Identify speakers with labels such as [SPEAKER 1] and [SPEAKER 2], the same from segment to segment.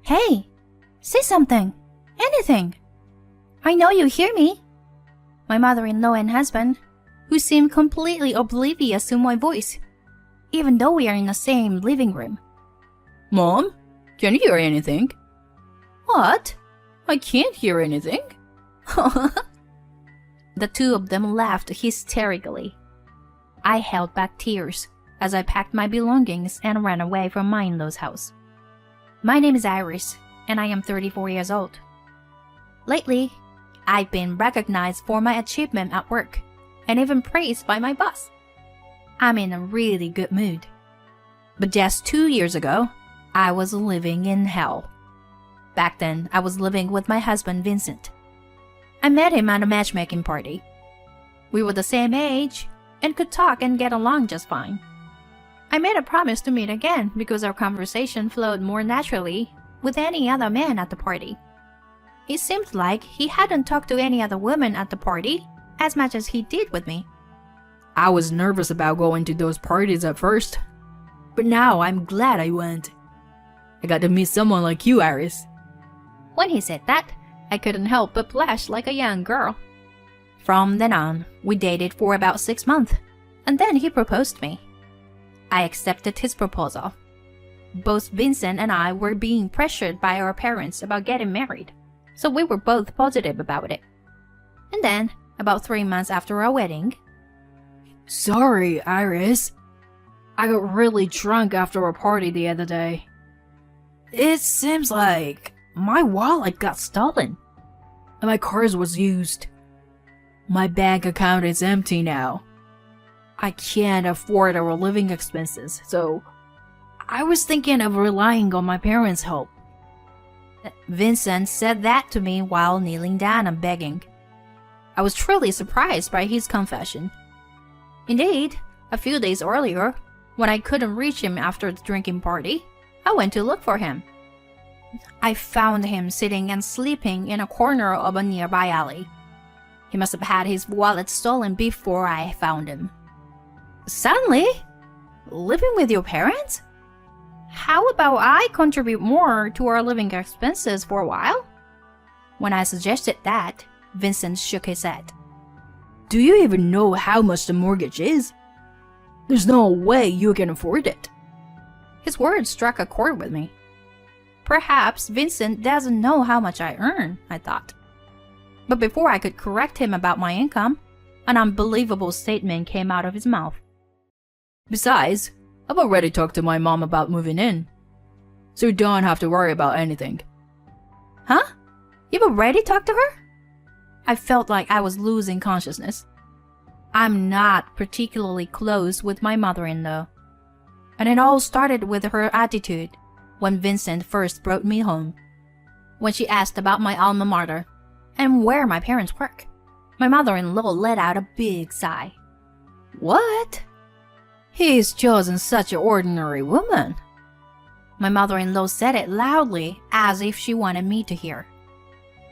[SPEAKER 1] Hey, say something. Anything. I know you hear me. My mother-in-law and husband, who seemed completely oblivious to my voice, even though we are in the same living room.
[SPEAKER 2] Mom, can you hear anything?
[SPEAKER 1] What?
[SPEAKER 2] I can't hear anything.
[SPEAKER 1] The two of them laughed hysterically. I held back tears as I packed my belongings and ran away from my in-law's house. My name is Iris, and I am 34 years old. Lately, I've been recognized for my achievement at work, and even praised by my boss. I'm in a really good mood. But just 2 years ago, I was living in hell. Back then, I was living with my husband, Vincent. I met him at a matchmaking party. We were the same age and could talk and get along just fine. I made a promise to meet again because our conversation flowed more naturally with any other man at the party. It seemed like he hadn't talked to any other woman at the party as much as he did with me.
[SPEAKER 2] I was nervous about going to those parties at first, but now I'm glad I went. I got to meet someone like you, Iris.
[SPEAKER 1] When he said that, I couldn't help but blush like a young girl. From then on, we dated for about 6 months, and then he proposed to me. I accepted his proposal. Both Vincent and I were being pressured by our parents about getting married, so we were both positive about it. And then, about 3 months after our wedding...
[SPEAKER 2] Sorry, Iris. I got really drunk after a party the other day. It seems like my wallet got stolen, and my card was used. My bank account is empty now. I can't afford our living expenses, so I was thinking of relying on my parents' help.
[SPEAKER 1] Vincent said that to me while kneeling down and begging. I was truly surprised by his confession. Indeed, a few days earlier, when I couldn't reach him after the drinking party, I went to look for him. I found him sitting and sleeping in a corner of a nearby alley. He must have had his wallet stolen before I found him. Suddenly? Living with your parents? How about I contribute more to our living expenses for a while? When I suggested that, Vincent shook his head.
[SPEAKER 2] Do you even know how much the mortgage is? There's no way you can afford it.
[SPEAKER 1] His words struck a chord with me. Perhaps Vincent doesn't know how much I earn, I thought. But before I could correct him about my income, an unbelievable statement came out of his mouth.
[SPEAKER 2] Besides, I've already talked to my mom about moving in, so you don't have to worry about anything.
[SPEAKER 1] Huh? You've already talked to her? I felt like I was losing consciousness. I'm not particularly close with my mother-in-law. And it all started with her attitude when Vincent first brought me home. When she asked about my alma mater and where my parents work, my mother-in-law let out a big sigh.
[SPEAKER 2] What? He's chosen such an ordinary woman.
[SPEAKER 1] My mother-in-law said it loudly as if she wanted me to hear.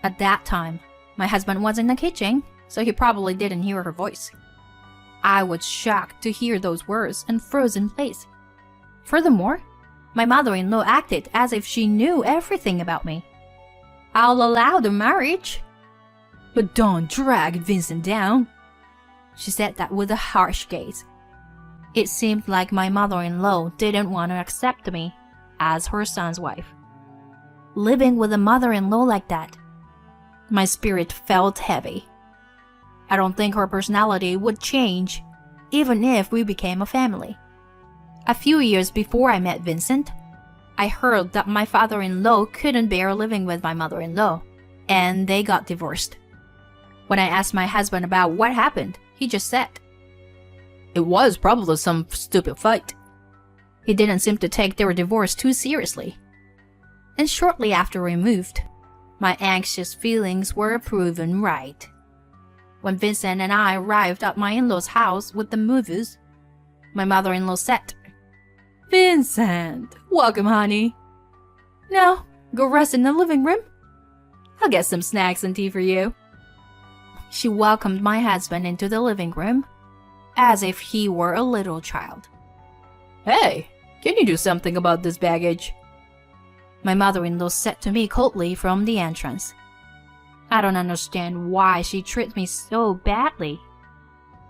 [SPEAKER 1] At that time, my husband was in the kitchen, so he probably didn't hear her voice. I was shocked to hear those words and froze in place. Furthermore, my mother-in-law acted as if she knew everything about me. I'll allow the marriage,
[SPEAKER 2] but don't drag Vincent down.
[SPEAKER 1] She said that with a harsh gaze. It seemed like my mother-in-law didn't want to accept me as her son's wife. Living with a mother-in-law like that, my spirit felt heavy. I don't think her personality would change, even if we became a family. A few years before I met Vincent, I heard that my father-in-law couldn't bear living with my mother-in-law, and they got divorced. When I asked my husband about what happened, he just said,
[SPEAKER 2] "It was probably some stupid fight."
[SPEAKER 1] He didn't seem to take their divorce too seriously. And shortly after we moved, my anxious feelings were proven right. When Vincent and I arrived at my in-law's house with the movers, my mother-in-law said,
[SPEAKER 2] "Vincent, welcome, honey. Now, go rest in the living room. I'll get some snacks and tea for you."
[SPEAKER 1] She welcomed my husband into the living room, as if he were a little child.
[SPEAKER 2] "Hey, can you do something about this baggage?"
[SPEAKER 1] My mother-in-law said to me coldly from the entrance. I don't understand why she treats me so badly,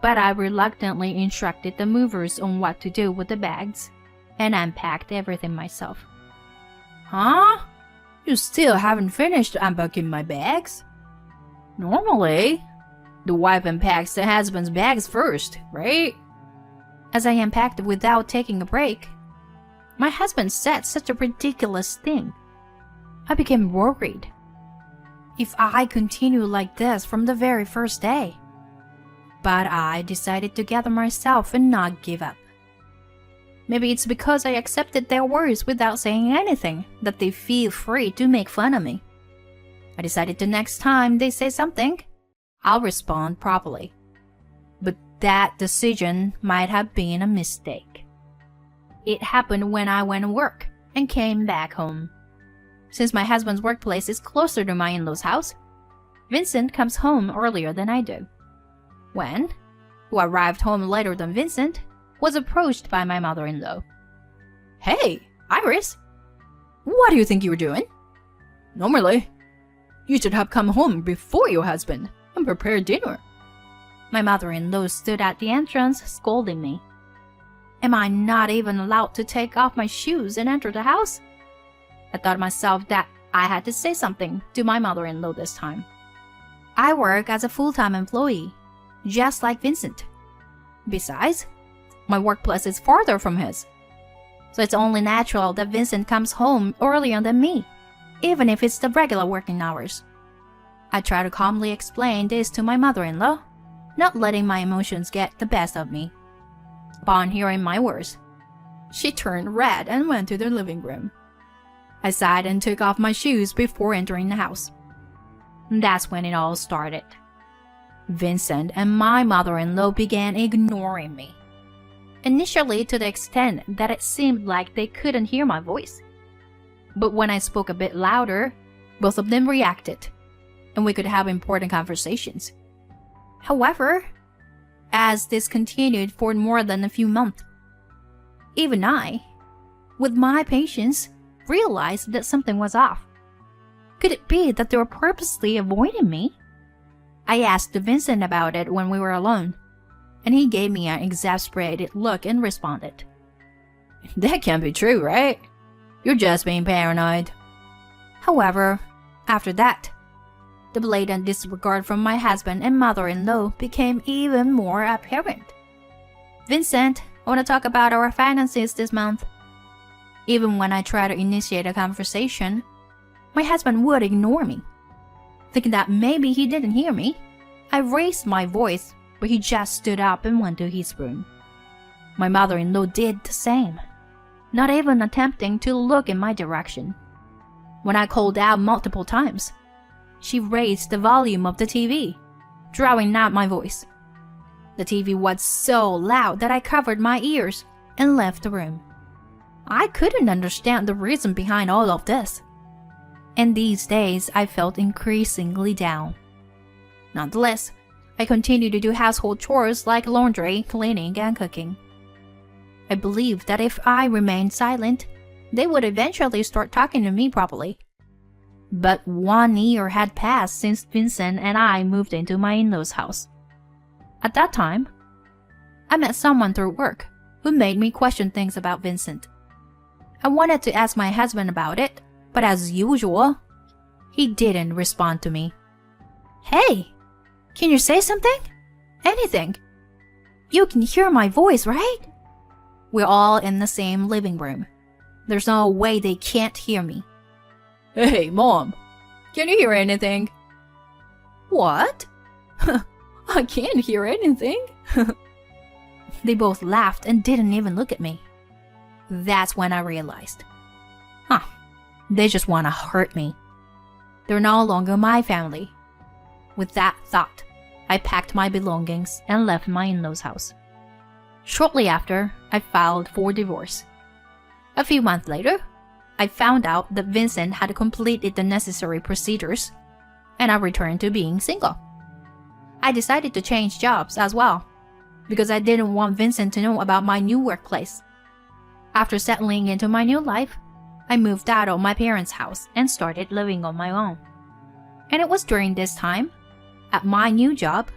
[SPEAKER 1] but I reluctantly instructed the movers on what to do with the bags and unpacked everything myself.
[SPEAKER 2] Huh? You still haven't finished unpacking my bags? Normally, the wife unpacks the husband's bags first, right?
[SPEAKER 1] As I unpacked without taking a break, my husband said such a ridiculous thing. I became worried. If I continue like this from the very first day. But I decided to gather myself and not give up. Maybe it's because I accepted their words without saying anything that they feel free to make fun of me. I decided the next time they say something, I'll respond properly. But that decision might have been a mistake. It happened when I went to work and came back home. Since my husband's workplace is closer to my in-law's house, Vincent comes home earlier than I do. Wen, who arrived home later than Vincent, was approached by my mother-in-law.
[SPEAKER 2] Hey, Iris, what do you think you were doing? Normally, you should have come home before your husband and prepared dinner.
[SPEAKER 1] My mother-in-law stood at the entrance scolding me. Am I not even allowed to take off my shoes and enter the house? I thought myself that I had to say something to my mother-in-law this time. I work as a full-time employee, just like Vincent. Besides, my workplace is farther from his, so it's only natural that Vincent comes home earlier than me, even if it's the regular working hours. I try to calmly explain this to my mother-in-law, not letting my emotions get the best of me. Upon hearing my words, she turned red and went to the living room. I sighed and took off my shoes before entering the house. That's when it all started. Vincent and my mother-in-law began ignoring me. Initially to the extent that it seemed like they couldn't hear my voice. But when I spoke a bit louder, both of them reacted, and we could have important conversations. However, as this continued for more than a few months, even I, with my patience, realized that something was off. Could it be that they were purposely avoiding me? I asked Vincent about it when we were alone, and he gave me an exasperated look and responded,
[SPEAKER 2] That can't be true, right? You're just being paranoid.
[SPEAKER 1] However, after that, the blatant disregard from my husband and mother-in-law became even more apparent. Vincent, I want to talk about our finances this month. Even when I try to initiate a conversation, my husband would ignore me. Thinking that maybe he didn't hear me, I raised my voice, but he just stood up and went to his room. My mother-in-law did the same, not even attempting to look in my direction. When I called out multiple times, she raised the volume of the TV, drowning out my voice. The TV was so loud that I covered my ears and left the room. I couldn't understand the reason behind all of this. And these days I felt increasingly down. Nonetheless, I continued to do household chores like laundry, cleaning, and cooking. I believed that if I remained silent, they would eventually start talking to me properly. But 1 year had passed since Vincent and I moved into my in-laws' house. At that time, I met someone through work who made me question things about Vincent. I wanted to ask my husband about it, but as usual, he didn't respond to me. Hey, can you say something? Anything? You can hear my voice, right? We're all in the same living room. There's no way they can't hear me.
[SPEAKER 2] Hey, Mom, can you hear anything?
[SPEAKER 1] What?
[SPEAKER 2] I can't hear anything.
[SPEAKER 1] They both laughed and didn't even look at me. That's when I realized. They just want to hurt me. They're no longer my family. With that thought, I packed my belongings and left my in-laws' house. Shortly after, I filed for divorce. A few months later, I found out that Vincent had completed the necessary procedures, and I returned to being single. I decided to change jobs as well, because I didn't want Vincent to know about my new workplace. After settling into my new life, I moved out of my parents' house and started living on my own. And it was during this time, at my new job,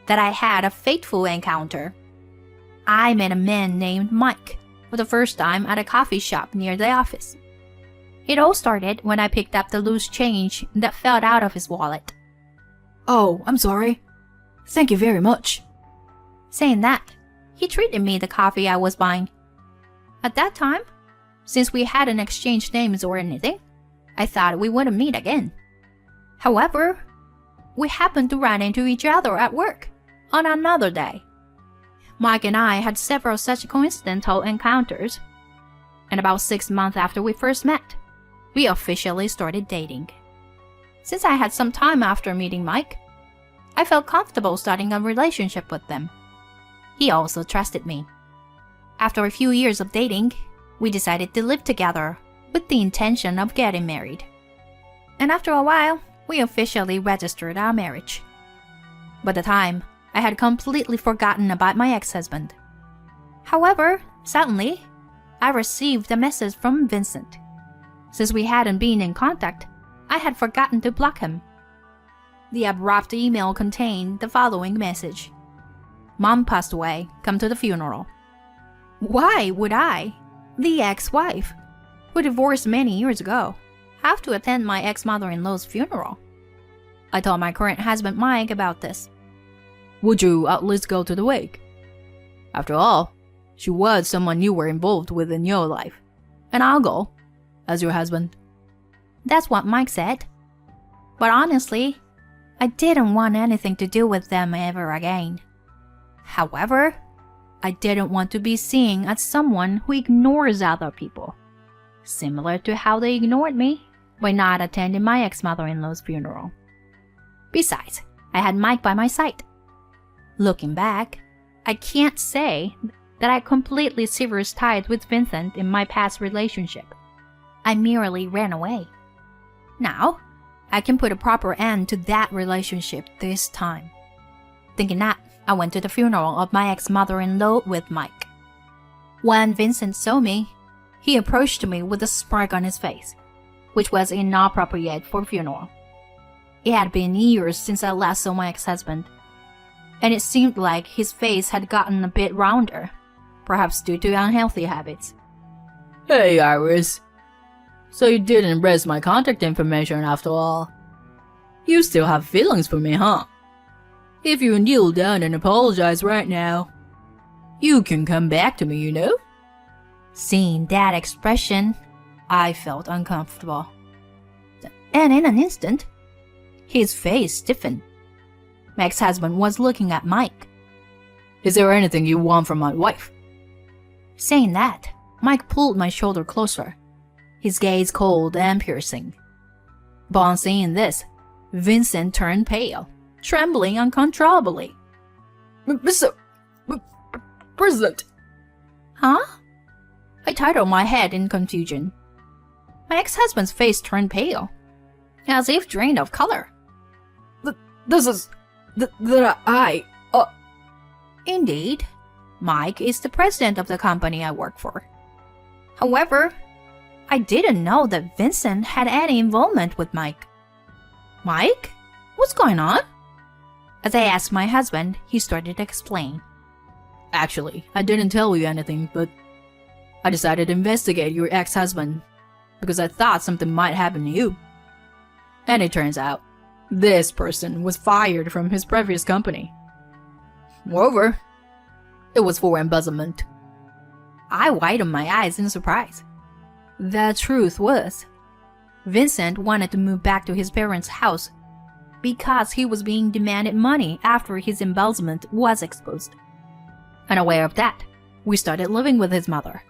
[SPEAKER 1] that I had a fateful encounter. I met a man named Mike for the first time at a coffee shop near the office. It all started when I picked up the loose change that fell out of his wallet.
[SPEAKER 2] Oh, I'm sorry. Thank you very much.
[SPEAKER 1] Saying that, he treated me the coffee I was buying. At that time, since we hadn't exchanged names or anything, I thought we wouldn't meet again. However, we happened to run into each other at work on another day. Mike and I had several such coincidental encounters, and about 6 months after we first met, we officially started dating. Since I had some time after meeting Mike, I felt comfortable starting a relationship with them. He also trusted me. After a few years of dating, we decided to live together with the intention of getting married. And after a while, we officially registered our marriage. By the time, I had completely forgotten about my ex-husband. However, suddenly, I received a message from Vincent. Since we hadn't been in contact, I had forgotten to block him. The abrupt email contained the following message. Mom passed away, come to the funeral. Why would I, the ex-wife, who divorced many years ago, have to attend my ex-mother-in-law's funeral? I told my current husband Mike about this.
[SPEAKER 2] Would you at least go to the wake? After all, she was someone you were involved with in your life, and I'll go, as your husband.
[SPEAKER 1] That's what Mike said. But honestly, I didn't want anything to do with them ever again. However, I didn't want to be seen as someone who ignores other people, similar to how they ignored me by not attending my ex-mother-in-law's funeral. Besides, I had Mike by my side. Looking back, I can't say that I completely severed ties with Vincent in my past relationship. I merely ran away. Now, I can put a proper end to that relationship this time. Thinking that, I went to the funeral of my ex-mother-in-law with Mike. When Vincent saw me, he approached me with a smirk on his face, which was inappropriate for a funeral. It had been years since I last saw my ex-husband, and it seemed like his face had gotten a bit rounder, perhaps due to unhealthy habits.
[SPEAKER 2] Hey, Iris. So you didn't erase my contact information after all. You still have feelings for me, huh? If you kneel down and apologize right now, you can come back to me, you know?
[SPEAKER 1] Seeing that expression, I felt uncomfortable. And in an instant, his face stiffened. My ex-husband was looking at Mike.
[SPEAKER 2] Is there anything you want from my wife?
[SPEAKER 1] Saying that, Mike pulled my shoulder closer, his gaze cold and piercing. Upon seeing this, Vincent turned pale, trembling uncontrollably.
[SPEAKER 2] Mr. President!
[SPEAKER 1] Huh? I titled my head in confusion. My ex-husband's face turned pale, as if drained of color.
[SPEAKER 2] This is...
[SPEAKER 1] Indeed, Mike is the president of the company I work for. However, I didn't know that Vincent had any involvement with Mike. Mike? What's going on? As I asked my husband, he started to explain.
[SPEAKER 2] Actually, I didn't tell you anything, but I decided to investigate your ex-husband because I thought something might happen to you. And it turns out, this person was fired from his previous company. Moreover, it was for embezzlement.
[SPEAKER 1] I widened my eyes in surprise. The truth was, Vincent wanted to move back to his parents' house because he was being demanded money after his embezzlement was exposed. Unaware of that, we started living with his mother.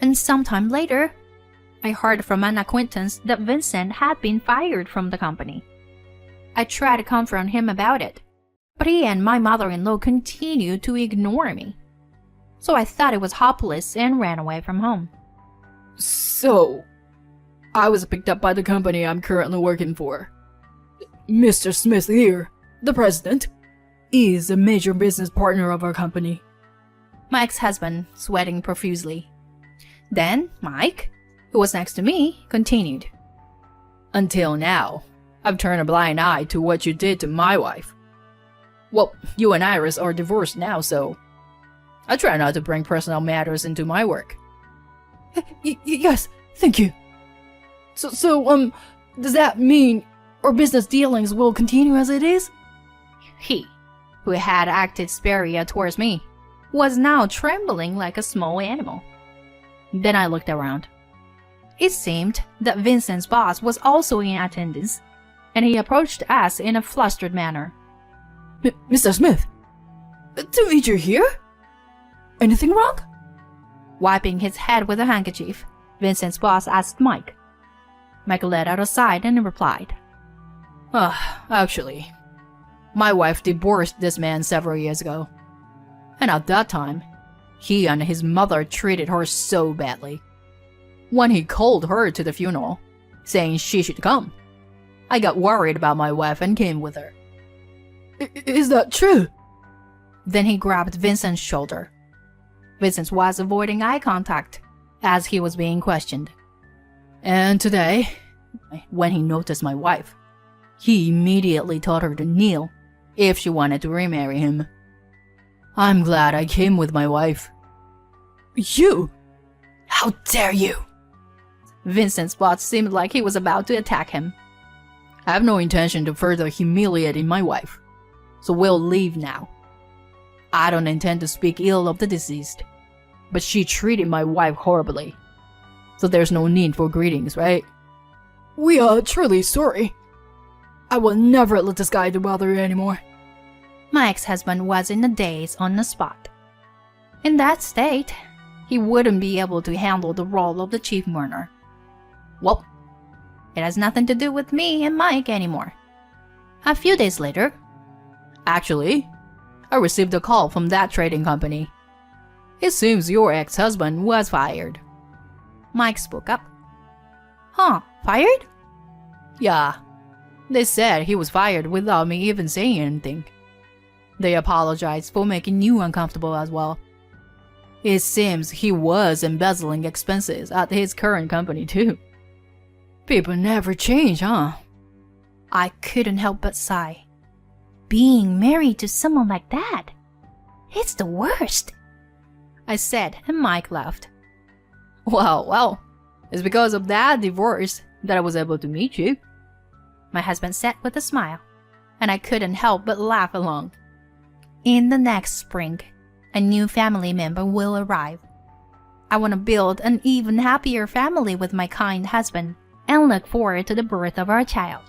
[SPEAKER 1] And sometime later, I heard from an acquaintance that Vincent had been fired from the company. I tried to confront him about it, but he and my mother-in-law continued to ignore me. So I thought it was hopeless and ran away from home.
[SPEAKER 2] So, I was picked up by the company I'm currently working for. Mr. Smith here, the president, is a major business partner of our company.
[SPEAKER 1] My ex-husband, sweating profusely. Then, Mike, who was next to me, continued.
[SPEAKER 2] Until now, I've turned a blind eye to what you did to my wife. Well, you and Iris are divorced now, so I try not to bring personal matters into my work. Yes, thank you. So, does that mean our business dealings will continue as it is?
[SPEAKER 1] He, who had acted superior towards me, was now trembling like a small animal. Then I looked around. It seemed that Vincent's boss was also in attendance, and he approached us in a flustered manner.
[SPEAKER 2] Mr. Smith, to meet you here? Anything wrong?
[SPEAKER 1] Wiping his head with a handkerchief, Vincent's boss asked Mike. Mike let out a sigh and replied,
[SPEAKER 2] Actually, my wife divorced this man several years ago. And at that time, he and his mother treated her so badly. When he called her to the funeral, saying she should come, I got worried about my wife and came with her. Is that true?
[SPEAKER 1] Then he grabbed Vincent's shoulder. Vincent was avoiding eye contact as he was being questioned.
[SPEAKER 2] And today, when he noticed my wife, he immediately told her to kneel if she wanted to remarry him. I'm glad I came with my wife. You? How dare you?
[SPEAKER 1] Vincent's boss seemed like he was about to attack him.
[SPEAKER 2] I have no intention to further humiliating my wife, so we'll leave now. I don't intend to speak ill of the deceased, but she treated my wife horribly, so there's no need for greetings, right? We are truly sorry. I will never let this guy bother you anymore.
[SPEAKER 1] My ex-husband was in a daze on the spot. In that state, he wouldn't be able to handle the role of the chief mourner. Well, it has nothing to do with me and Mike anymore. A few days later,
[SPEAKER 2] actually, I received a call from that trading company. It seems your ex-husband was fired.
[SPEAKER 1] Mike spoke up. Huh, fired?
[SPEAKER 2] Yeah. They said he was fired without me even saying anything. They apologized for making you uncomfortable as well. It seems he was embezzling expenses at his current company too. People never change, huh?
[SPEAKER 1] I couldn't help but sigh. Being married to someone like that, it's the worst, I said, and Mike laughed.
[SPEAKER 2] Well, it's because of that divorce that I was able to meet you,
[SPEAKER 1] my husband said with a smile, and I couldn't help but laugh along. In the next spring, a new family member will arrive. I want to build an even happier family with my kind husband and look forward to the birth of our child.